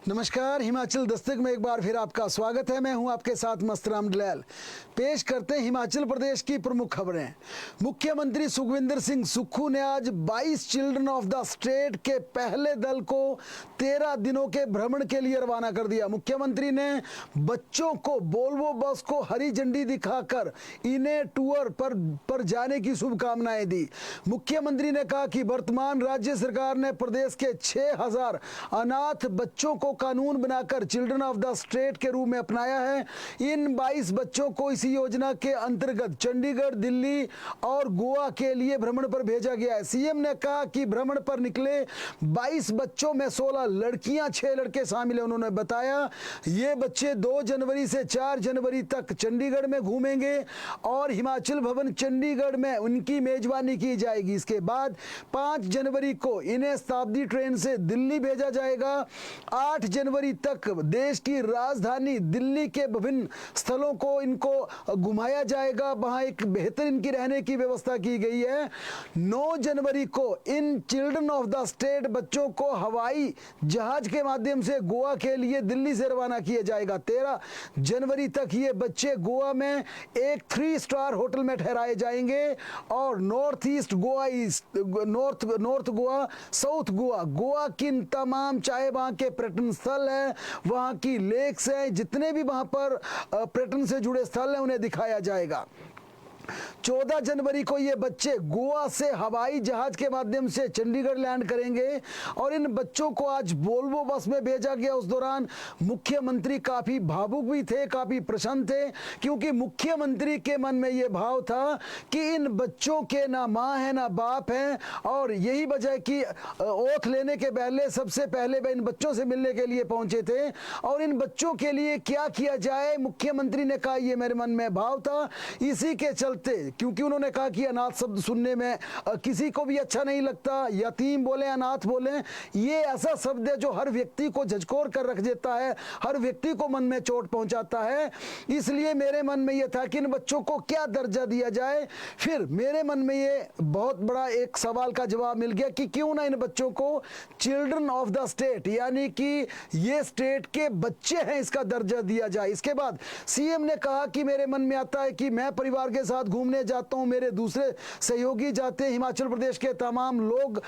नमस्कार, हिमाचल दस्तक में एक बार फिर आपका स्वागत है। मैं हूं आपके साथ मस्तराम डलैल। पेश करते हैं हिमाचल प्रदेश की प्रमुख खबरें। मुख्यमंत्री सुखविंदर सिंह सुक्खू ने आज 22 चिल्ड्रन ऑफ द स्टेट के पहले दल को 13 दिनों के भ्रमण के लिए रवाना कर दिया। मुख्यमंत्री ने बच्चों को वोल्वो बस को हरी झंडी दिखाकर इन्हें टूर पर जाने की शुभकामनाएं दी। मुख्यमंत्री ने कहा कि वर्तमान राज्य सरकार ने प्रदेश के 6000 अनाथ बच्चों को कानून बनाकर चिल्ड्रन ऑफ द स्टेट के रूप में अपनाया है। इन 22 बच्चों को इसी योजना के अंतर्गत चंडीगढ़, दिल्ली और गोवा के लिए भ्रमण पर भेजा गया है। सीएम ने कहा कि भ्रमण पर निकले 22 बच्चों में 16 लड़कियां, 6 लड़के शामिल हैं। उन्होंने बताया ये बच्चे 2 जनवरी से 4 जनवरी तक चंडीगढ़ में घूमेंगे और हिमाचल भवन चंडीगढ़ में उनकी मेजबानी की जाएगी। इसके बाद 5 जनवरी को इन्हें शताब्दी ट्रेन से दिल्ली भेजा जाएगा। 8 जनवरी तक देश की राजधानी दिल्ली के विभिन्न स्थलों को इनको घुमाया जाएगा, वहां एक बेहतर इनकी रहने की व्यवस्था की गई है। 9 जनवरी को in children of the state बच्चों को हवाई जहाज के माध्यम से गोवा के लिए दिल्ली से रवाना किया जाएगा। 13 जनवरी तक ये बच्चे गोवा में एक 3 स्टार होटल में ठहराए जाएंगे और north east Goa, north Goa, south Goa, Goa की तमाम, चाहे वहां के पर्यटन स्थल है, वहां की लेक्स हैं, जितने भी वहां पर पर्यटन से जुड़े स्थल हैं, उन्हें दिखाया जाएगा। 14 जनवरी को ये बच्चे गोवा से हवाई जहाज के माध्यम से चंडीगढ़ लैंड करेंगे और इन बच्चों को आज वोल्वो बस में भेजा गया। उस दौरान मुख्यमंत्री काफी भावुक भी थे, काफी प्रसन्न थे, क्योंकि मुख्यमंत्री के मन में ये भाव था कि इन बच्चों के ना माँ है ना बाप है, और यही वजह कि ओथ लेने के पहले सबसे पहले वह इन बच्चों से मिलने के लिए पहुंचे थे और इन बच्चों के लिए क्या किया जाए, मुख्यमंत्री ने कहा ये मेरे मन में भाव था। इसी के चलते, क्योंकि उन्होंने कहा कि अनाथ शब्द सुनने में किसी को भी अच्छा नहीं लगता, यतीम बोले, अनाथ बोले, ये ऐसा शब्द है जो हर व्यक्ति को झकझोर कर रख देता है, हर व्यक्ति को मन में चोट पहुंचाता है। इसलिए मेरे मन में यह था कि इन बच्चों को क्या दर्जा दिया जाए। फिर मेरे मन में ये बहुत बड़ा एक सवाल का जवाब मिल गया कि क्यों ना इन बच्चों को चिल्ड्रन ऑफ द स्टेट, यानी कि ये स्टेट के बच्चे हैं, इसका दर्जा दिया जाए। इसके बाद सीएम ने कहा कि मेरे मन में आता है कि मैं परिवार के साथ घूमने जाता हूं, मेरे दूसरे सहयोगी जाते हैं, हिमाचल प्रदेश के तमाम लोग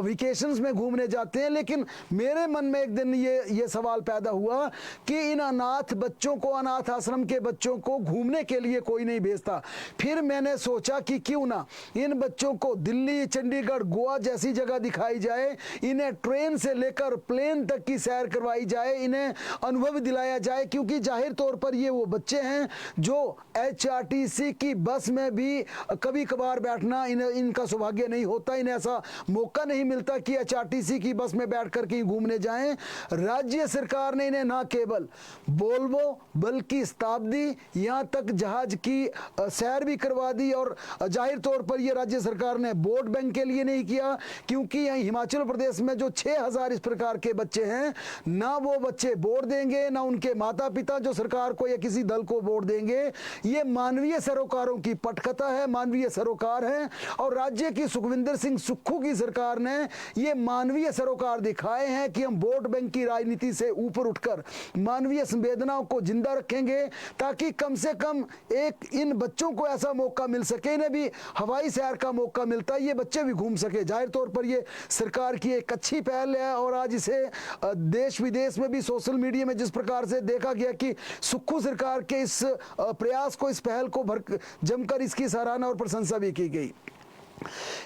वेकेशंस में घूमने जाते हैं, लेकिन मेरे मन में एक दिन ये सवाल पैदा हुआ कि इन अनाथ बच्चों को, अनाथ आश्रम के बच्चों को घूमने के लिए कोई नहीं भेजता। फिर मैंने सोचा कि क्यों ना इन बच्चों को दिल्ली, चंडीगढ़, गोवा जैसी जगह दिखाई जाए, इन्हें ट्रेन से लेकर प्लेन तक की सैर करवाई जाए, इन्हें अनुभव दिलाया जाए, क्योंकि जाहिर तौर पर ये वो बच्चे हैं जो HRTC की बस में भी कभी कभार बैठना इनका सौभाग्य नहीं होता, इन्हें ऐसा मौका नहीं मिलता कि HRTC की बस में बैठकर कहीं घूमने जाएं। राज्य सरकार ने इन्हें ना केवल वोल्वो बल्कि शताब्दी, यहां तक जहाज की सैर भी करवा दी। और जाहिर तौर पर यह राज्य सरकार ने वोट बैंक के लिए नहीं किया, क्योंकि यहां हिमाचल प्रदेश में जो 6000 इस प्रकार के बच्चे हैं, ना वो बच्चे वोट देंगे, ना उनके माता पिता जो सरकार को या किसी दल को वोट देंगे। ये मानवीय सरोकारों की पटकथा है, मानवीय सरोकार है, और राज्य की सुखविंदर सिंह सुक्खू की सरकार ने ये मानवीय सरोकार दिखाए हैं कि हम वोट बैंक की राजनीति से ऊपर उठकर मानवीय संवेदनाओं को जिंदा रखेंगे, ताकि कम से कम एक इन बच्चों को ऐसा मौका मिल सके, इन्हें भी हवाई सैर का मौका मिलता है, ये बच्चे भी घूम सके। जाहिर तौर पर ये सरकार की एक अच्छी पहल है और आज इसे देश विदेश में भी सोशल मीडिया में जिस प्रकार से देखा गया कि सुक्खू सरकार के इस प्रयास को, इस पहल को जमकर इसकी सराहना और प्रशंसा भी की गई।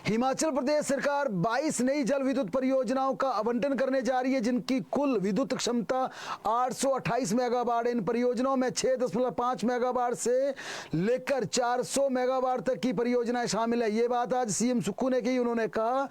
हिमाचल प्रदेश सरकार 22 नई जल विद्युत परियोजनाओं का आवंटन करने जा रही है, जिनकी कुल विद्युत क्षमता 828 मेगावाट है। इन परियोजनाओं में 6.5 मेगावाट से लेकर 400 मेगावाट तक की परियोजनाएं शामिल है। ये बात आज सीएम सुक्खू ने कही। उन्होंने कहा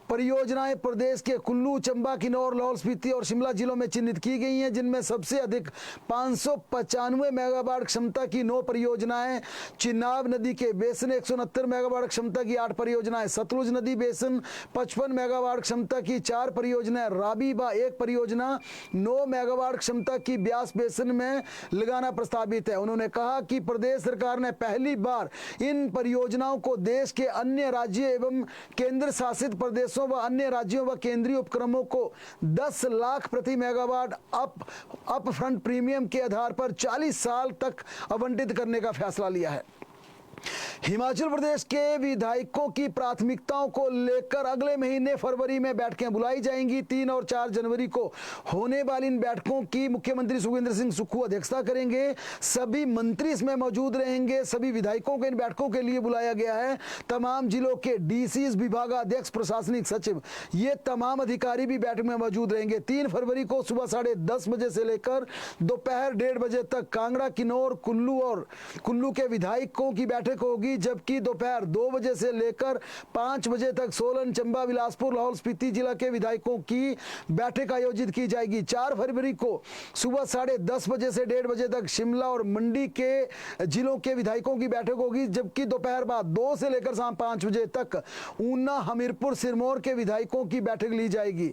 परियोजनाएं प्रदेश के कुल्लू, चंबा, किन्नौर, लाहौल स्पीति और शिमला जिलों में चिन्हित की गई हैं, जिनमें सबसे अधिक 595 मेगावाट क्षमता की 9 परियोजनाएं चिनाब नदी के बेसिन, 169 मेगावाट क्षमता की 8 परियोजनाएं, सतलुज नदी बेसिन 55 मेगावाट क्षमता की 4 परियोजनाएं, राबीबा 1 परियोजना 9 मेगावाट क्षमता की ब्यास बेसिन में लगाना प्रस्तावित है। उन्होंने कहा कि प्रदेश सरकार ने पहली बार इन परियोजनाओं को देश के अन्य राज्य एवं केंद्र शासित प्रदेशों व अन्य राज्यों व केंद्रीय उपक्रमों को 10 लाख प्रति मेगावाट अप फ्रंट प्रीमियम के आधार पर 40 साल तक आवंटित करने का फैसला लिया है। हिमाचल प्रदेश के विधायकों की प्राथमिकताओं को लेकर अगले महीने फरवरी में बैठकें बुलाई जाएंगी। 3 और 4 जनवरी को होने वाली इन बैठकों की मुख्यमंत्री सुखविंदर सिंह सुक्खू अध्यक्षता करेंगे। सभी मंत्री इसमें मौजूद रहेंगे। सभी विधायकों को इन बैठकों के लिए बुलाया गया है। तमाम जिलों के डीसीज, विभागाध्यक्ष, प्रशासनिक सचिव, ये तमाम अधिकारी भी बैठक में मौजूद रहेंगे। 3 फरवरी को सुबह 10:30 बजे से लेकर दोपहर 1:30 बजे तक कांगड़ा, किन्नौर, कुल्लू के विधायकों की बैठक होगी, जबकि दोपहर 2 बजे से लेकर 5 बजे तक सोलन, चंबा, बिलासपुर, लाहौल स्पीति जिला के विधायकों की बैठक आयोजित की जाएगी। 4 फरवरी को सुबह 10:30 बजे से 1:30 बजे तक शिमला और मंडी के जिलों के विधायकों की बैठक होगी, जबकि दोपहर बाद 2 से लेकर शाम 5 बजे तक ऊना, हमीरपुर, सिरमौर के विधायकों की बैठक ली जाएगी।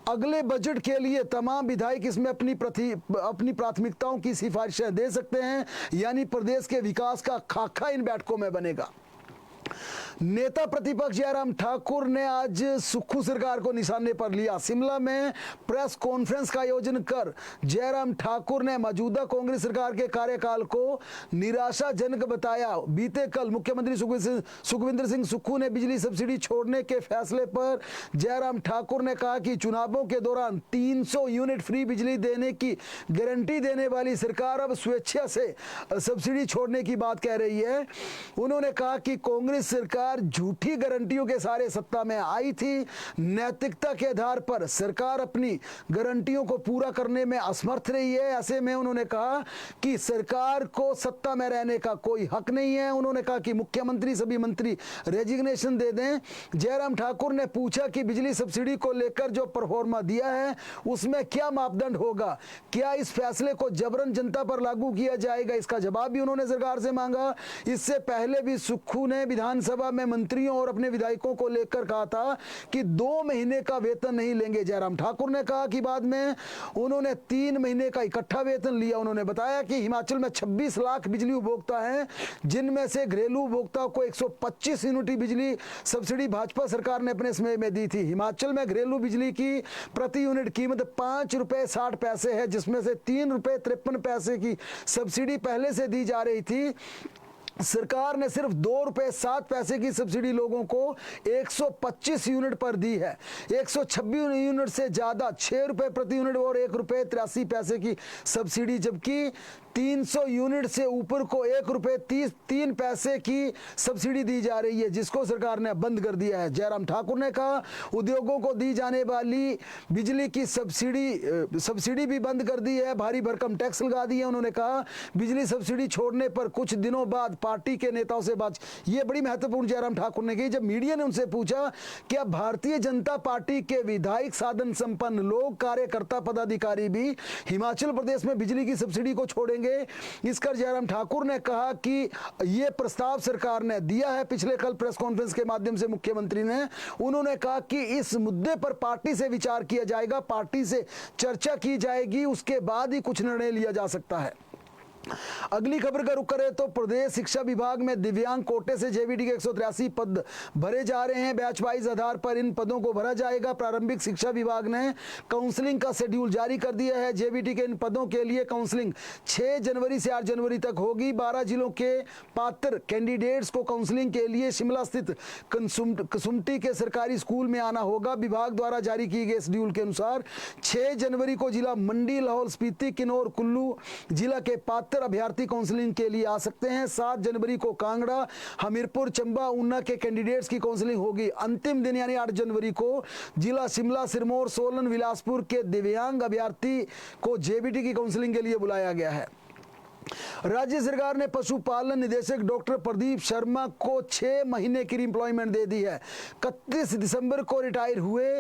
अगले बजट के लिए तमाम विधायक इसमें अपनी प्राथमिकताओं की सिफारिशें दे सकते हैं, यानी प्रदेश के विकास का खाका इन बैठकों में बनेगा। नेता प्रतिपक्ष जयराम ठाकुर ने आज सुक्खू सरकार को निशाने पर लिया। शिमला में प्रेस कॉन्फ्रेंस का आयोजन कर जयराम ठाकुर ने मौजूदा कांग्रेस सरकार के कार्यकाल को निराशाजनक बताया। बीते कल मुख्यमंत्री सुखविंदर सिंह सुक्खू ने बिजली सब्सिडी छोड़ने के फैसले पर जयराम ठाकुर ने कहा कि चुनावों के दौरान 300 यूनिट फ्री बिजली देने की गारंटी देने वाली सरकार अब स्वेच्छा से सब्सिडी छोड़ने की बात कह रही है। उन्होंने कहा कि कांग्रेस सरकार झूठी गारंटियों के सारे सत्ता में आई थी। नैतिकता के आधार पर सरकार अपनी गारंटियों को पूरा करने में असमर्थ रही है। ऐसे में उन्होंने कहा कि सरकार को सत्ता में रहने का कोई हक नहीं है। उन्होंने कहा कि मुख्यमंत्री, सभी मंत्री रेजिग्नेशन दे दें। जयराम ठाकुर ने पूछा कि बिजली सब्सिडी को लेकर जो परफॉर्मा दिया है उसमें क्या मापदंड होगा, क्या इस फैसले को जबरन जनता पर लागू किया जाएगा, इसका जवाब भी उन्होंने सरकार से मांगा। इससे पहले भी सुक्खू ने विधानसभा में मंत्रियों और अपने विधायकों को लेकर कहा था कि 2 महीने का वेतन नहीं लेंगे। जयराम ठाकुर ने कहा कि बाद में उन्होंने 3 महीने का इकट्ठा वेतन लिया। उन्होंने बताया कि हिमाचल में 26 लाख बिजली उपभोक्ता हैं, जिनमें से घरेलू उपभोक्ताओं को 125 यूनिट बिजली सब्सिडी भाजपा सरकार ने अपने समय में दी थी। हिमाचल में घरेलू बिजली की प्रति यूनिट कीमत 5 रुपए 60 पैसे है, जिसमें से 3 रुपए 53 पैसे की सब्सिडी पहले से दी जा रही थी। सरकार ने सिर्फ 2 रुपए 7 पैसे की सब्सिडी लोगों को 125 यूनिट पर दी है। 126 यूनिट से ज्यादा 6 रुपए प्रति यूनिट और 1 रुपए 83 पैसे की सब्सिडी, जबकि 300 यूनिट से ऊपर को 1 रुपए 3 पैसे की सब्सिडी दी जा रही है, जिसको सरकार ने बंद कर दिया है। जयराम ठाकुर ने कहा उद्योगों को दी जाने वाली बिजली की सब्सिडी भी बंद कर दी है, भारी भरकम टैक्स लगा दिए। उन्होंने कहा बिजली सब्सिडी छोड़ने पर कुछ दिनों बाद पार्टी के नेताओं से बात, ये बड़ी महत्वपूर्ण जयराम ठाकुर ने की। जब मीडिया ने उनसे पूछा क्या भारतीय जनता पार्टी के विधायक, साधन संपन्न लोग, कार्यकर्ता, पदाधिकारी भी हिमाचल प्रदेश में बिजली की सब्सिडी को छोड़ेंगे, इसकर जयराम ठाकुर ने कहा कि यह प्रस्ताव सरकार ने दिया है। पिछले कल प्रेस कॉन्फ्रेंस के माध्यम से मुख्यमंत्री ने उन्होंने कहा कि इस मुद्दे पर पार्टी से विचार किया जाएगा, पार्टी से चर्चा की जाएगी, उसके बाद ही कुछ निर्णय लिया जा सकता है। अगली खबर का रुख करें तो प्रदेश शिक्षा विभाग में दिव्यांग कोटे से जेवीटी के 183 पद भरे जा रहे हैं। बैच वाइज आधार पर इन पदों को भरा जाएगा। प्रारंभिक शिक्षा विभाग ने काउंसलिंग का शेड्यूल जारी कर दिया है। जेवीटी के इन पदों के लिए काउंसलिंग 6 जनवरी से 8 जनवरी तक होगी। 12 जिलों के पात्र कैंडिडेट्स को काउंसलिंग के लिए शिमला स्थित कसुम्पटी के सरकारी स्कूल में आना होगा। विभाग द्वारा जारी किए गए शेड्यूल के अनुसार 6 जनवरी को जिला मंडी, लाहौल स्पीति, किन्नौर, कुल्लू जिला के पात्र अभ्यर्थी काउंसलिंग के लिए आ सकते हैं। 7 जनवरी को कांगड़ा, हमीरपुर, चंबा, ऊना के कैंडिडेट्स की काउंसलिंग होगी। अंतिम दिन यानी 8 जनवरी को जिला शिमला, सिरमौर, सोलन, बिलासपुर के दिव्यांग अभ्यर्थी को जेबीटी की काउंसलिंग के लिए बुलाया गया है। राज्य सरकार ने पशुपालन निदेशक डॉक्टर प्रदीप शर्मा को 6 महीने की एम्प्लॉयमेंट दे दी है। 31 दिसंबर को रिटायर हुए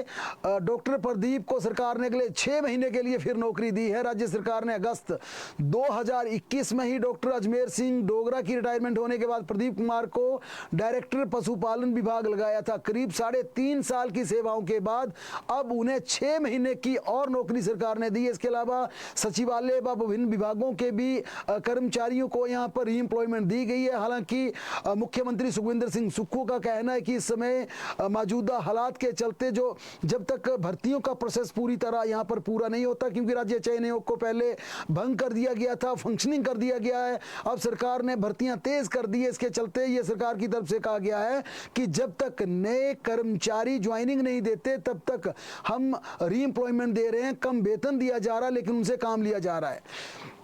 डॉक्टर प्रदीप को सरकार ने अगले 6 महीने के लिए फिर नौकरी दी है। राज्य सरकार ने अगस्त 2021 में ही डॉक्टर अजमेर सिंह डोगरा की रिटायरमेंट होने के बाद प्रदीप कुमार को डायरेक्टर पशुपालन विभाग लगाया था। करीब 3.5 साल की सेवाओं के बाद अब उन्हें 6 महीने की और नौकरी सरकार ने दी है। इसके अलावा सचिवालय व विभिन्न विभागों के भी कर्मचारियों को यहां पर रीएम्प्लॉयमेंट दी गई है। हालांकि मुख्यमंत्री सुखविंदर सिंह सुक्खू का कहना है कि इस समय मौजूदा हालात के चलते जो जब तक भर्तियों का प्रोसेस पूरी तरह यहां पर पूरा नहीं होता, क्योंकि राज्य चयन आयोग को पहले भंग कर दिया गया था, फंक्शनिंग कर दिया गया है, अब सरकार ने भर्तियां तेज कर दी है। इसके चलते ये सरकार की तरफ से कहा गया है कि जब तक नए कर्मचारी ज्वाइनिंग नहीं देते तब तक हम रीएम्प्लॉयमेंट दे रहे हैं। कम वेतन दिया जा रहा है लेकिन उनसे काम लिया जा रहा है।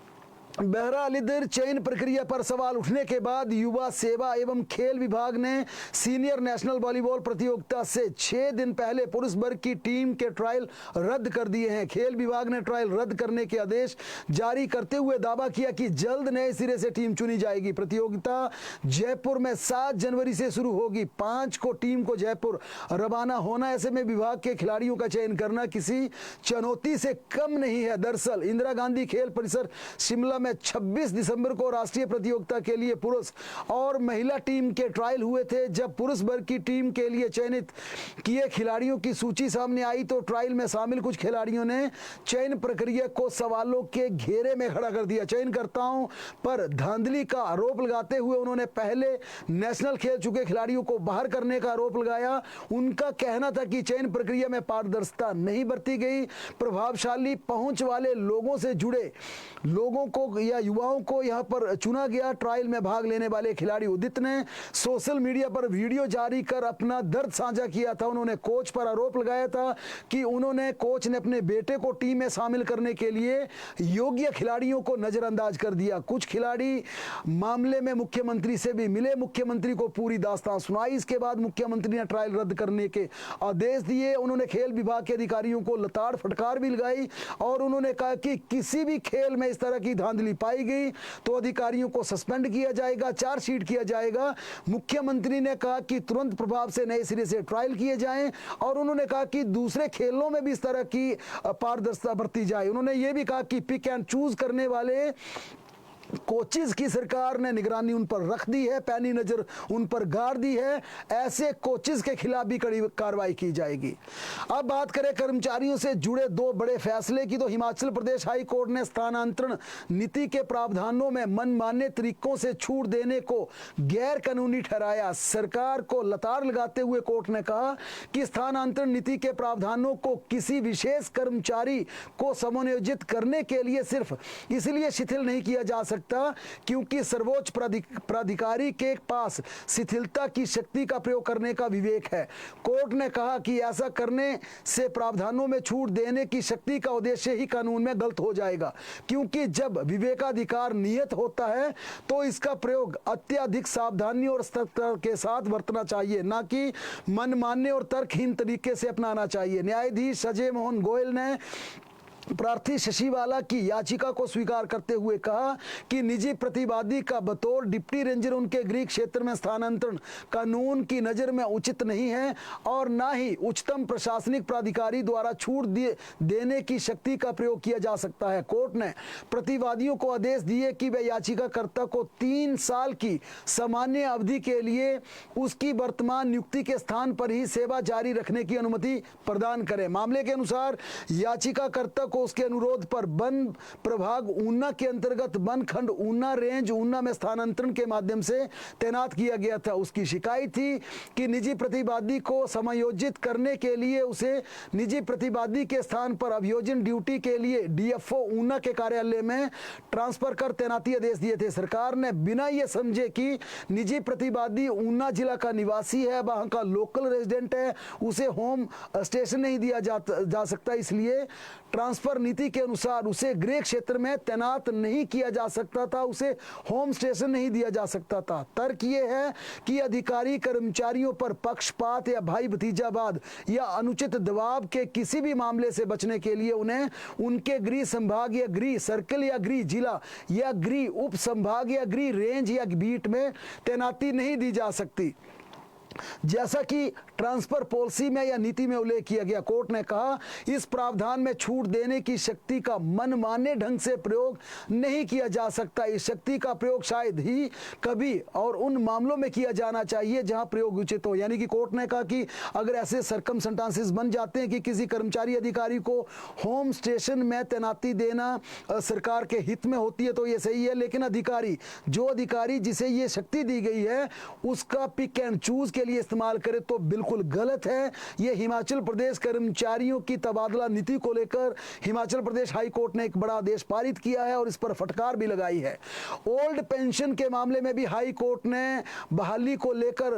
बहरहाल इधर चयन प्रक्रिया पर सवाल उठने के बाद युवा सेवा एवं खेल विभाग ने सीनियर नेशनल वॉलीबॉल प्रतियोगिता से 6 दिन पहले पुरुष वर्ग की टीम के ट्रायल रद्द कर दिए हैं। खेल विभाग ने ट्रायल रद्द करने के आदेश जारी करते हुए दावा किया कि जल्द नए सिरे से टीम चुनी जाएगी। प्रतियोगिता जयपुर में 7 जनवरी से शुरू होगी। 5 को टीम को जयपुर रवाना होना। ऐसे में विभाग के खिलाड़ियों का चयन करना किसी चुनौती से कम नहीं है। दरअसल इंदिरा गांधी खेल परिसर शिमला में 26 दिसंबर को राष्ट्रीय प्रतियोगिता के लिए पुरुष और महिला टीम के ट्रायल हुए थे। जब पुरुष वर्ग की टीम के लिए चयनित किए खिलाड़ियों की सूची सामने आई तो ट्रायल में शामिल कुछ खिलाड़ियों ने चयन प्रक्रिया को सवालों के घेरे में खड़ा कर दिया। चयनकर्ताओं पर धांधली का आरोप लगाते हुए उन्होंने पहले नेशनल खेल चुके खिलाड़ियों को बाहर करने का आरोप लगाया। उनका कहना था कि चयन प्रक्रिया में पारदर्शिता नहीं बरती गई। प्रभावशाली पहुंच वाले लोगों से जुड़े लोगों को या युवाओं को यहां पर चुना गया। ट्रायल में भाग लेने वाले खिलाड़ी उदित ने सोशल मीडिया पर वीडियो जारी कर अपना दर्द साझा किया था। उन्होंने कोच पर आरोप लगाया था कि कोच ने अपने बेटे को टीम में शामिल करने के लिए योग्य खिलाड़ियों को नजरअंदाज कर दिया। कुछ खिलाड़ी मामले में मुख्यमंत्री से भी मिले, मुख्यमंत्री को पूरी दास्तान सुनाई। इसके बाद मुख्यमंत्री ने ट्रायल रद्द करने के आदेश दिए। उन्होंने खेल विभाग के अधिकारियों को लताड़ फटकार भी लगाई और उन्होंने कहा कि किसी भी खेल में इस तरह की धांधली पाई गई तो अधिकारियों को सस्पेंड किया जाएगा, चार्जशीट किया जाएगा। मुख्यमंत्री ने कहा कि तुरंत प्रभाव से नए सिरे से ट्रायल किए जाएं और उन्होंने कहा कि दूसरे खेलों में भी इस तरह की पारदर्शिता बरती जाए। उन्होंने ये भी कहा कि पिक एंड चूज करने वाले कोचेस की सरकार ने निगरानी उन पर रख दी है, पैनी नजर उन पर गाड़ दी है। ऐसे कोचेस के खिलाफ भी कड़ी कार्रवाई की जाएगी। अब बात करें कर्मचारियों से जुड़े 2 बड़े फैसले की, तो हिमाचल प्रदेश हाई कोर्ट ने स्थानांतरण नीति के प्रावधानों में मनमाने तरीकों से छूट देने को गैर कानूनी ठहराया। सरकार को लताड़ लगाते हुए कोर्ट ने कहा कि स्थानांतरण नीति के प्रावधानों को किसी विशेष कर्मचारी को समायोजित करने के लिए सिर्फ इसलिए शिथिल नहीं किया जा सकता क्योंकि सर्वोच्च प्राधिकारी के पास शिथिलता की शक्ति का प्रयोग करने का विवेक है। कोर्ट ने कहा कि ऐसा करने से प्रावधानों में छूट देने की शक्ति का उद्देश्य ही कानून में गलत हो जाएगा, क्योंकि जब विवेकाधिकार नियत होता है तो इसका प्रयोग अत्यधिक सावधानी और सतर्कता के साथ बरतना चाहिए, ना कि मनमाने और तर्कहीन तरीके से अपनाना चाहिए। न्यायाधीश अजय मोहन गोयल ने प्रार्थी शशिवाला की याचिका को स्वीकार करते हुए कहा कि निजी प्रतिवादी का बतौर डिप्टी रेंजर उनके गृह क्षेत्र में स्थानांतरण कानून की नज़र में उचित नहीं है और ना ही उच्चतम प्रशासनिक प्राधिकारी द्वारा छूट देने की शक्ति का प्रयोग किया जा सकता है। कोर्ट ने प्रतिवादियों को आदेश दिए कि वे याचिकाकर्ता को 3 साल की सामान्य अवधि के लिए उसकी वर्तमान नियुक्ति के स्थान पर ही सेवा जारी रखने की अनुमति प्रदान करें। मामले के अनुसार याचिकाकर्ता को उसके अनुरोध पर वन प्रभाग ऊना के अंतर्गत वन खंड ऊना रेंज ऊना में स्थानांतरण के माध्यम से तैनात किया गया था। उसकी शिकायत थी कि निजी प्रतिवादी को समायोजित करने के लिए उसे निजी प्रतिवादी के स्थान पर अभियोजन ड्यूटी के लिए डीएफओ ऊना के कार्यालय में ट्रांसफर कर तैनाती आदेश दिए थे। सरकार ने बिना ये समझे कि निजी प्रतिवादी ऊना जिला का निवासी है, वहां का लोकल रेजिडेंट है, उसे होम स्टेशन नहीं दिया जा सकता, इसलिए ट्रांसफर ट्रांसफर नीति के अनुसार उसे गृह क्षेत्र में तैनात नहीं किया जा सकता था, उसे होम स्टेशन नहीं दिया जा सकता था। तर्क ये है कि अधिकारी कर्मचारियों पर पक्षपात या भाई भतीजावाद या अनुचित दबाव के किसी भी मामले से बचने के लिए उन्हें उनके गृह संभाग या गृह सर्कल या गृह जिला या गृह उप संभाग या गृह रेंज या बीट में तैनाती नहीं दी जा सकती, जैसा कि ट्रांसफर पॉलिसी में या नीति में उल्लेख किया गया। कोर्ट ने कहा इस प्रावधान में छूट देने की शक्ति का मनमाने ढंग से प्रयोग नहीं किया जा सकता। इस शक्ति का प्रयोग शायद ही कभी और उन मामलों में किया जाना चाहिए जहां प्रयोग उचित हो। यानी कि कोर्ट ने कहा कि अगर ऐसे सरकमस्टेंसेस बन जाते हैं कि किसी कर्मचारी अधिकारी को होम स्टेशन में तैनाती देना सरकार के हित में होती है तो ये सही है, लेकिन अधिकारी जिसे ये शक्ति दी गई है उसका पिक एंड चूज के लिए इस्तेमाल करे तो बिल्कुल गलत है। यह हिमाचल प्रदेश कर्मचारियों की तबादला नीति को लेकर हिमाचल प्रदेश हाई कोर्ट ने एक बड़ा आदेश पारित किया है और इस पर फटकार भी लगाई है। ओल्ड पेंशन के मामले में भी हाई कोर्ट ने बहाली को लेकर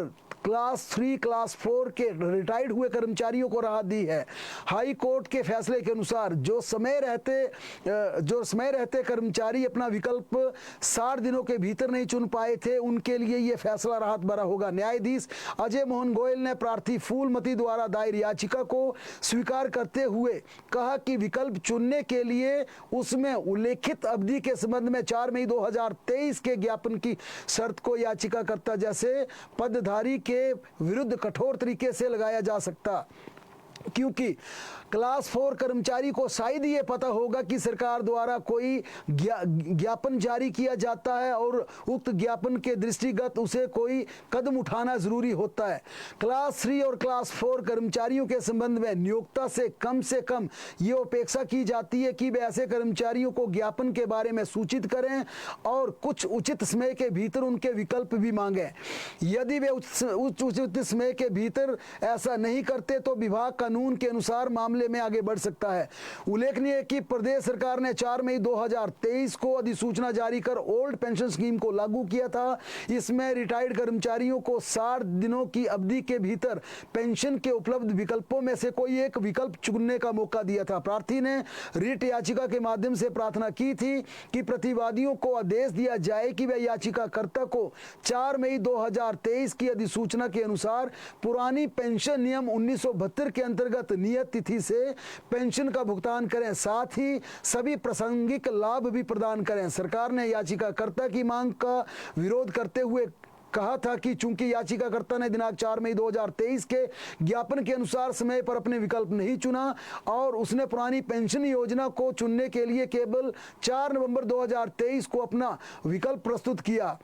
क्लास 3, क्लास 4 के रिटायर्ड हुए कर्मचारियों को राहत दी है। हाई कोर्ट के फैसले के अनुसार जो समय रहते कर्मचारी अपना विकल्प 60 दिनों के भीतर नहीं चुन पाए थे, उनके लिए यह फैसला राहत भरा होगा। न्यायाधीश अजय मोहन गोयल ने प्रार्थी फूलमती द्वारा दायर याचिका को स्वीकार करते हुए कहा कि विकल्प चुनने के लिए उसमें उल्लेखित अवधि के संबंध में 4 मई 2023 के ज्ञापन की शर्त को याचिकाकर्ता जैसे पदधारी के विरुद्ध कठोर तरीके से लगाया जा सकता, क्योंकि क्लास 4 कर्मचारी को शायद ये पता होगा कि सरकार द्वारा कोई ज्ञापन जारी किया जाता है और उक्त ज्ञापन के दृष्टिगत उसे कोई कदम उठाना जरूरी होता है। क्लास 3 और क्लास 4 कर्मचारियों के संबंध में नियोक्ता से कम ये अपेक्षा की जाती है कि वे ऐसे कर्मचारियों को ज्ञापन के बारे में सूचित करें और कुछ उचित समय के भीतर उनके विकल्प भी मांगें। यदि वे उचित समय के भीतर ऐसा नहीं करते तो विभाग कानून के अनुसार मामले में आगे बढ़ सकता है। उल्लेखनीय है कि प्रदेश सरकार ने 4 मई 2023 को अधिसूचना जारी कर ओल्ड पेंशन स्कीम को लागू किया था। इसमें रिटायर्ड कर्मचारियों को 60 दिनों की अवधि के भीतर पेंशन के उपलब्ध विकल्पों में से कोई एक विकल्प चुनने का मौका दिया था। प्रार्थी ने रिट याचिका के माध्यम से प्रार्थना की थी कि प्रतिवादियों को आदेश दिया जाए कि वे याचिकाकर्ता को 4 मई 2023 की अधिसूचना के अनुसार पुरानी पेंशन नियम 1972 के अंतर्गत नियत तिथि से पेंशन का भुगतान करें, साथ ही सभी प्रासंगिक लाभ भी प्रदान करें। सरकार ने याचिकाकर्ता की मांग का विरोध करते हुए कहा था कि चूंकि याचिकाकर्ता ने दिनांक 4 मई 2023 के ज्ञापन के अनुसार समय पर अपने विकल्प नहीं चुना और उसने पुरानी पेंशन योजना को चुनने के लिए केवल 4 नवंबर 2023 को अपना विकल्प प्रस्तुत किया,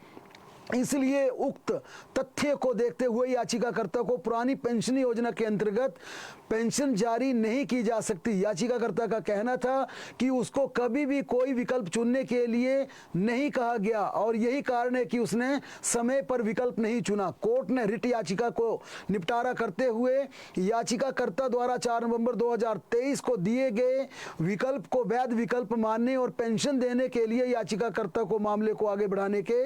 इसलिए उक्त तथ्य को देखते हुए याचिकाकर्ता को पुरानी पेंशन योजना के अंतर्गत पेंशन जारी नहीं की जा सकती। याचिकाकर्ता का कहना था कि उसको कभी भी कोई विकल्प चुनने के लिए नहीं कहा गया और यही कारण है कि उसने समय पर विकल्प नहीं चुना। कोर्ट ने रिट याचिका को निपटारा करते हुए याचिकाकर्ता द्वारा 4 नवंबर 2023 को दिए गए विकल्प को वैध विकल्प मानने और पेंशन देने के लिए याचिकाकर्ता को मामले को आगे बढ़ाने के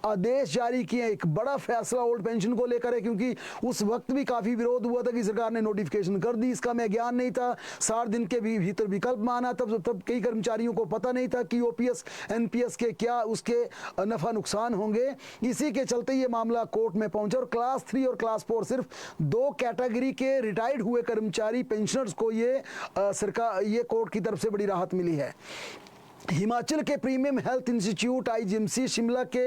आदेश जारी किए। एक बड़ा फैसला ओल्ड पेंशन को लेकर है, क्योंकि उस वक्त भी काफी विरोध हुआ था कि सरकार ने नोटिफिकेशन कर दी, इसका मैं ज्ञान नहीं था। 60 दिन के भीतर विकल्प माना, तब कई कर्मचारियों को पता नहीं था कि ओपीएस एनपीएस के क्या उसके नफा नुकसान होंगे। इसी के चलते ये मामला कोर्ट में पहुंचा और क्लास 3 और क्लास 4 सिर्फ 2 कैटेगरी के रिटायर्ड हुए कर्मचारी पेंशनर्स को ये कोर्ट की तरफ से बड़ी राहत मिली है। हिमाचल के premium health institute IGMC Shimla के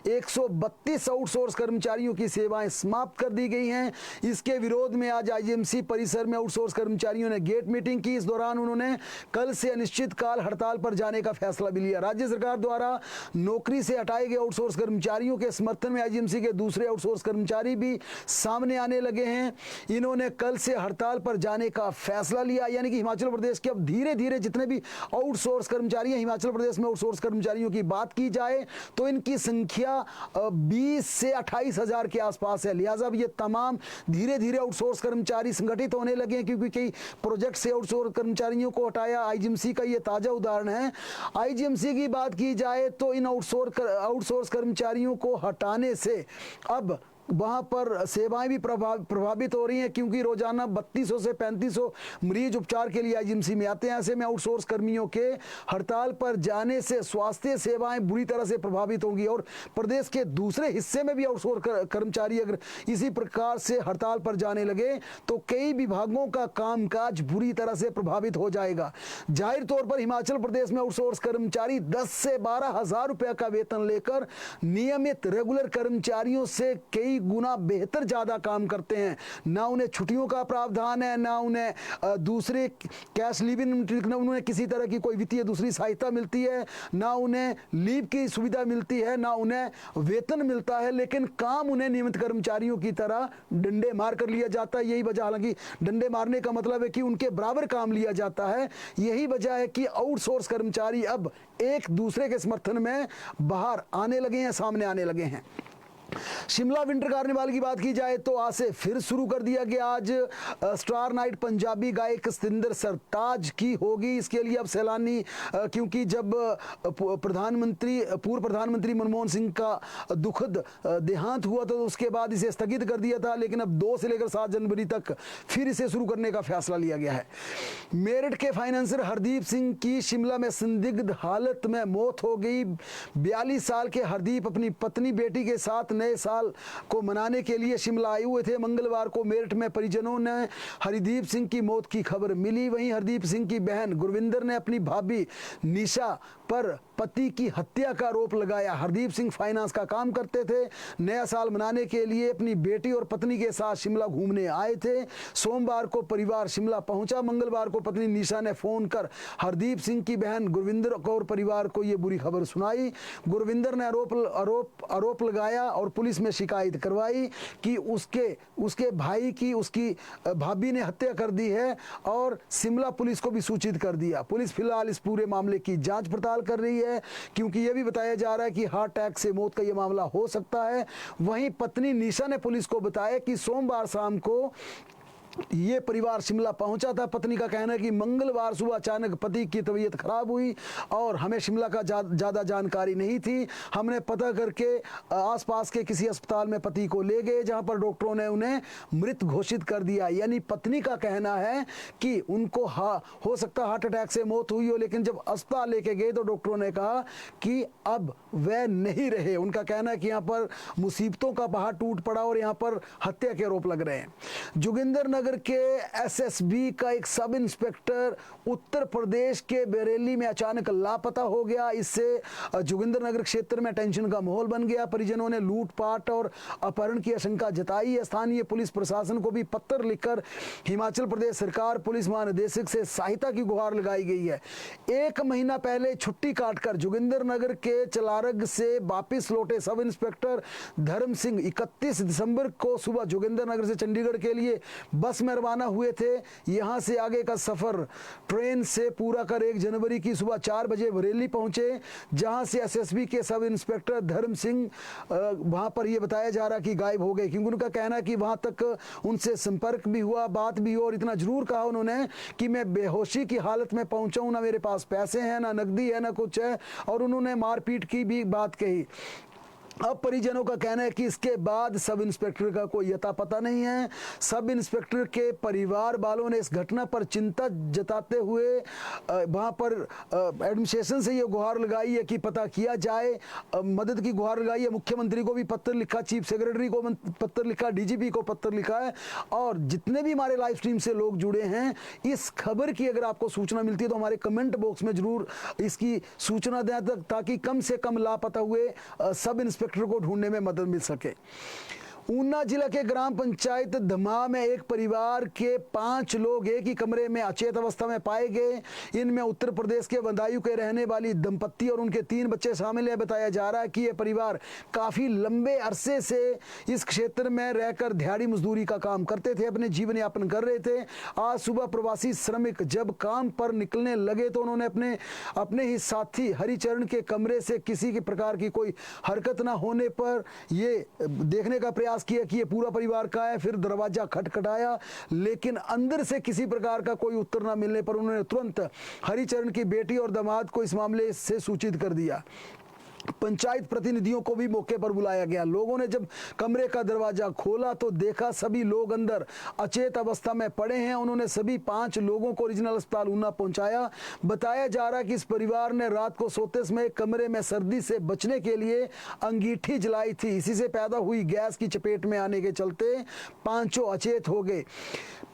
132 आउटसोर्स कर्मचारियों की सेवाएं समाप्त कर दी गई हैं। इसके विरोध में आज आईजीएमसी परिसर में आउटसोर्स कर्मचारियों ने गेट मीटिंग की। इस दौरान उन्होंने कल से अनिश्चितकाल हड़ताल पर जाने का फैसला भी लिया। राज्य सरकार द्वारा नौकरी से हटाए गए आउटसोर्स कर्मचारियों के समर्थन में आईजीएमसी के दूसरे आउटसोर्स कर्मचारी भी सामने आने लगे हैं। इन्होंने कल से हड़ताल पर जाने का फैसला लिया। यानी कि हिमाचल प्रदेश के अब धीरे धीरे जितने भी आउटसोर्स कर्मचारी हैं, हिमाचल प्रदेश में आउटसोर्स कर्मचारियों की बात की जाए तो इनकी संख्या 20 से 28 हजार के आसपास है। लिहाजा ये तमाम धीरे धीरे आउटसोर्स कर्मचारी संगठित होने लगे हैं, क्योंकि कई प्रोजेक्ट से आउटसोर्स कर्मचारियों को हटाया। आईजीएमसी का ये ताजा उदाहरण है। आईजीएमसी की बात की जाए तो इन आउटसोर्स कर्मचारियों को हटाने से अब वहाँ पर सेवाएं भी प्रभावित हो रही हैं, क्योंकि रोजाना 3200 से 3500 मरीज उपचार के लिए आईजीएमसी में आते हैं। ऐसे में आउटसोर्स कर्मियों के हड़ताल पर जाने से स्वास्थ्य सेवाएं बुरी तरह से प्रभावित होंगी और प्रदेश के दूसरे हिस्से में भी आउटसोर्स कर्मचारी अगर इसी प्रकार से हड़ताल पर जाने लगे तो कई विभागों का कामकाज बुरी तरह से प्रभावित हो जाएगा। जाहिर तौर पर हिमाचल प्रदेश में आउटसोर्स कर्मचारी 10 से 12 हजार रुपए का वेतन लेकर नियमित रेगुलर कर्मचारियों से कई गुना बेहतर ज्यादा काम करते हैं। ना उन्हें छुट्टियों का प्रावधान है, ना उन्हें दूसरे कैश लीव इन, उन्हें किसी तरह की कोई वित्तीय दूसरी सहायता मिलती है, ना उन्हें लीव की सुविधा मिलती है, ना उन्हें वेतन मिलता है, लेकिन काम उन्हें नियमित कर्मचारियों की तरह डंडे मार कर लिया जाता है। यही वजह, हालांकि डंडे मारने का मतलब है कि उनके बराबर काम लिया जाता है। यही वजह है कि आउटसोर्स कर्मचारी अब एक दूसरे के समर्थन में बाहर आने लगे हैं, सामने आने लगे हैं। शिमला विंटर कार्निवाल की बात की जाए तो आज से फिर शुरू कर दिया गया। आज स्टार नाइट पंजाबी गायक सतिंदर सरताज की होगी। इसके लिए अब सैलानी, क्योंकि जब पूर्व प्रधानमंत्री मनमोहन सिंह का दुखद देहांत हुआ तो उसके बाद इसे स्थगित कर दिया था, लेकिन अब 2 से लेकर 7 जनवरी तक फिर इसे शुरू करने का फैसला लिया गया है। मेरठ के फाइनेंसर हरदीप सिंह की शिमला में संदिग्ध हालत में मौत हो गई। 42 साल के हरदीप अपनी पत्नी बेटी के साथ नए साल को मनाने के लिए शिमला आए हुए थे। मंगलवार को मेरठ में परिजनों ने हरदीप सिंह की मौत की खबर मिली। वहीं हरदीप सिंह की बहन गुरविंदर ने अपनी भाभी निशा पर पति की हत्या का आरोप लगाया। हरदीप सिंह फाइनेंस का काम करते थे। नया साल मनाने के लिए अपनी बेटी और पत्नी के साथ शिमला घूमने आए थे। सोमवार को परिवार शिमला पहुंचा। मंगलवार को पत्नी निशा ने फोन कर हरदीप सिंह की बहन गुरविंदर और परिवार को यह बुरी खबर सुनाई। गुरविंदर ने आरोप लगाया और पुलिस में शिकायत करवाई कि उसके भाई की उसकी भाभी ने हत्या कर दी है और शिमला पुलिस को भी सूचित कर दिया। पुलिस फिलहाल इस पूरे मामले की जांच पड़ताल कर रही है, क्योंकि यह भी बताया जा रहा है कि हार्ट अटैक से मौत का यह मामला हो सकता है। वहीं पत्नी निशा ने पुलिस को बताया कि सोमवार शाम को ये परिवार शिमला पहुंचा था। पत्नी का कहना है कि मंगलवार सुबह अचानक पति की तबीयत खराब हुई और हमें शिमला का ज़्यादा जानकारी नहीं थी। हमने पता करके आसपास के किसी अस्पताल में पति को ले गए, जहां पर डॉक्टरों ने उन्हें मृत घोषित कर दिया। यानी पत्नी का कहना है कि उनको हो सकता हार्ट अटैक से मौत हुई हो, लेकिन जब अस्पताल लेके गए तो डॉक्टरों ने कहा कि अब वह नहीं रहे। उनका कहना है कि यहाँ पर मुसीबतों का पहाड़ टूट पड़ा और यहाँ पर हत्या के आरोप लग रहे हैं। जोगिंदर नगर के एसएसबी का एक सब इंस्पेक्टर उत्तर प्रदेश के बरेली में अचानक लापता हो गया। इससे जोगिंदर नगर क्षेत्र में टेंशन का माहौल बन गया। परिजनों ने लूटपाट और अपहरण की आशंका जताई है। स्थानीय पुलिस प्रशासन को भी पत्र लिखकर हिमाचल प्रदेश सरकार पुलिस महानिदेशक से सहायता की गुहार लगाई गई है। 1 महीना पहले छुट्टी काटकर जोगिंदर नगर के चलारग से वापिस लौटे सब इंस्पेक्टर धर्म सिंह 31 दिसंबर को सुबह जोगिंदर नगर से चंडीगढ़ के लिए बस में रवाना हुए थे। यहां से आगे का सफर ट्रेन से पूरा कर 1 जनवरी की सुबह 4 बजे बरेली पहुंचे, जहां से एसएसबी के सब इंस्पेक्टर धर्म सिंह वहां पर यह बताया जा रहा कि गायब हो गए, क्योंकि उनका कहना है कि वहां तक उनसे संपर्क भी हुआ, बात भी हुआ और इतना जरूर कहा उन्होंने कि मैं बेहोशी की हालत में पहुंचा हूं, ना मेरे पास पैसे हैं, ना नकदी है, ना कुछ है, और उन्होंने मारपीट की भी बात कही। अब परिजनों का कहना है कि इसके बाद सब इंस्पेक्टर का कोई अता पता नहीं है। सब इंस्पेक्टर के परिवार वालों ने इस घटना पर चिंता जताते हुए वहां पर एडमिनिस्ट्रेशन से ये गुहार लगाई है कि पता किया जाए, मदद की गुहार लगाई है। मुख्यमंत्री को भी पत्र लिखा, चीफ सेक्रेटरी को पत्र लिखा, डीजीपी को पत्र लिखा है, और जितने भी हमारे लाइव स्ट्रीम से लोग जुड़े हैं, इस खबर की अगर आपको सूचना मिलती है तो हमारे कमेंट बॉक्स में जरूर इसकी सूचना दें, ताकि कम से कम लापता हुए सब इंस्पेक्टर को ढूंढने में मदद मिल सके। ऊना जिला के ग्राम पंचायत धमा में एक परिवार के 5 लोग एक ही कमरे में अचेत अवस्था में पाए गए। इनमें उत्तर प्रदेश के बदायूं के रहने वाली दंपत्ति और उनके 3 बच्चे शामिल है। बताया जा रहा है कि यह परिवार काफी लंबे अरसे से इस क्षेत्र में रहकर दिहाड़ी मजदूरी का काम करते थे, अपने जीवन यापन कर रहे थे। आज सुबह प्रवासी श्रमिक जब काम पर निकलने लगे तो उन्होंने अपने ही साथी हरिचरण के कमरे से किसी के प्रकार की कोई हरकत न होने पर ये देखने का प्रयास किया कि ये पूरा परिवार का है। फिर दरवाजा खटखटाया, लेकिन अंदर से किसी प्रकार का कोई उत्तर न मिलने पर उन्होंने तुरंत हरिचरण की बेटी और दामाद को इस मामले से सूचित कर दिया। पंचायत प्रतिनिधियों को भी मौके पर बुलाया गया। लोगों ने जब कमरे का दरवाजा खोला तो देखा सभी लोग अंदर अचेत अवस्था में पड़े हैं। उन्होंने सभी 5 लोगों को रीजनल अस्पताल ऊना पहुंचाया। बताया जा रहा है कि इस परिवार ने रात को सोते समय कमरे में सर्दी से बचने के लिए अंगीठी जलाई थी। इसी से पैदा हुई गैस की चपेट में आने के चलते पांचों अचेत हो गए।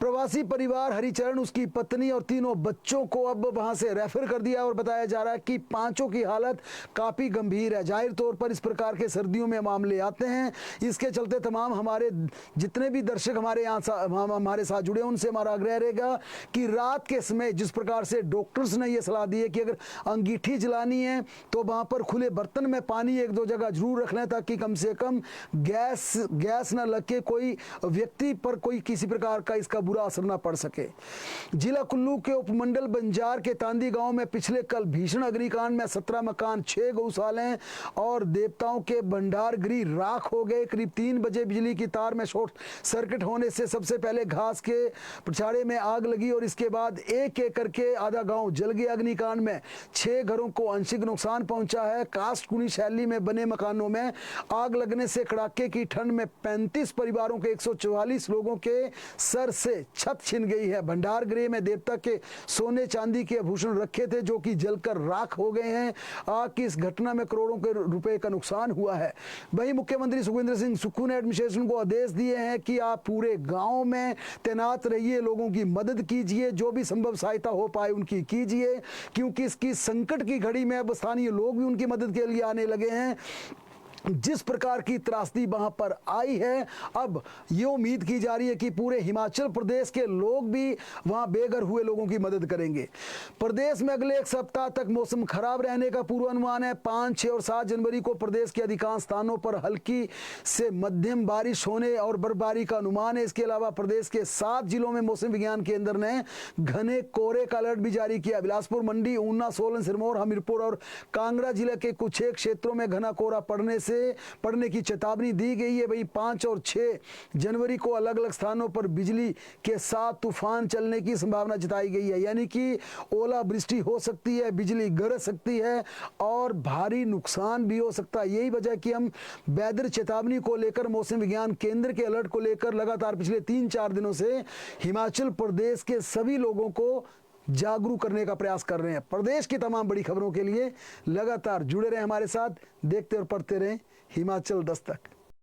प्रवासी परिवार हरिचरण, उसकी पत्नी और 3 बच्चों को अब वहां से रेफर कर दिया और बताया जा रहा है कि पांचों की हालत काफी गंभीर है। जाहिर तौर पर इस प्रकार के सर्दियों में मामले आते हैं। इसके चलते तमाम हमारे जितने भी दर्शक हमारे हमारे साथ जुड़े उनसे हमारा आग्रह रहेगा कि रात के समय जिस प्रकार से डॉक्टर्स ने यह सलाह दी है कि अगर अंगीठी जलानी है तो वहां पर खुले बर्तन में पानी 1-2 जगह जरूर रख लें ताकि कम से कम गैस ना लग के कोई व्यक्ति पर कोई किसी प्रकार का इसका बुरा असर ना पड़ सके। जिला कुल्लू के उपमंडल बंजार के तांदी गांव में पिछले कल भीषण अग्निकांड में 17 मकान, 6 गौशालाएं और देवताओं के भंडार गृह राख हो गए। करीब 3 बजे बिजली की तार में शॉर्ट सर्किट होने से सबसे पहले घास के पछाड़े में आग लगी और इसके बाद एक एक करके आधा गांव जल गया। अग्निकांड में 6 घरों को आंशिक नुकसान पहुंचा है। कास्ट कुनी शैली में बने मकानों में आग लगने से कड़ाके की ठंड में 35 परिवारों के 144 लोगों के सर से छत छिन गई है। भंडार गृह में देवता के सोने चांदी के आभूषण रखे थे जो कि जलकर राख हो गए हैं। आग की इस घटना में करोड़ों के रुपए का नुकसान हुआ है। वहीं मुख्यमंत्री सुखविंदर सिंह सुक्खू ने एडमिनिस्ट्रेशन को आदेश दिए हैं कि आप पूरे गांव में तैनात रहिए, लोगों की मदद कीजिए, जो भी संभव सहायता हो पाए उनकी कीजिए, क्योंकि इसकी संकट की घड़ी में अब स्थानीय लोग भी उनकी मदद के लिए आने लगे हैं। जिस प्रकार की त्रासदी वहां पर आई है, अब ये उम्मीद की जा रही है कि पूरे हिमाचल प्रदेश के लोग भी वहां बेघर हुए लोगों की मदद करेंगे। प्रदेश में अगले 1 सप्ताह तक मौसम खराब रहने का पूर्वानुमान है। 5, 6 और 7 जनवरी को प्रदेश के अधिकांश स्थानों पर हल्की से मध्यम बारिश होने और बर्फबारी का अनुमान है। इसके अलावा प्रदेश के 7 जिलों में मौसम विज्ञान केंद्र ने घने कोहरे का अलर्ट भी जारी किया। बिलासपुर, मंडी, ऊना, सोलन, सिरमौर, हमीरपुर और कांगड़ा जिले के कुछ एक क्षेत्रों में घना कोहरा पड़ने की चेतावनी दी गई है। वहीं 5 और 6 जनवरी को अलग अलग स्थानों पर बिजली के साथ तूफान चलने की संभावना जताई गई है, यानी कि ओलावृष्टि हो सकती है, बिजली गरज सकती है और भारी नुकसान भी हो सकता है। यही वजह कि हम वेदर चेतावनी को लेकर, मौसम विज्ञान केंद्र के अलर्ट को लेकर लगातार पिछले 3-4 दिनों से हिमाचल प्रदेश के सभी लोगों को जागरूक करने का प्रयास कर रहे हैं। प्रदेश की तमाम बड़ी खबरों के लिए लगातार जुड़े रहें हमारे साथ, देखते और पढ़ते रहें हिमाचल दस्तक।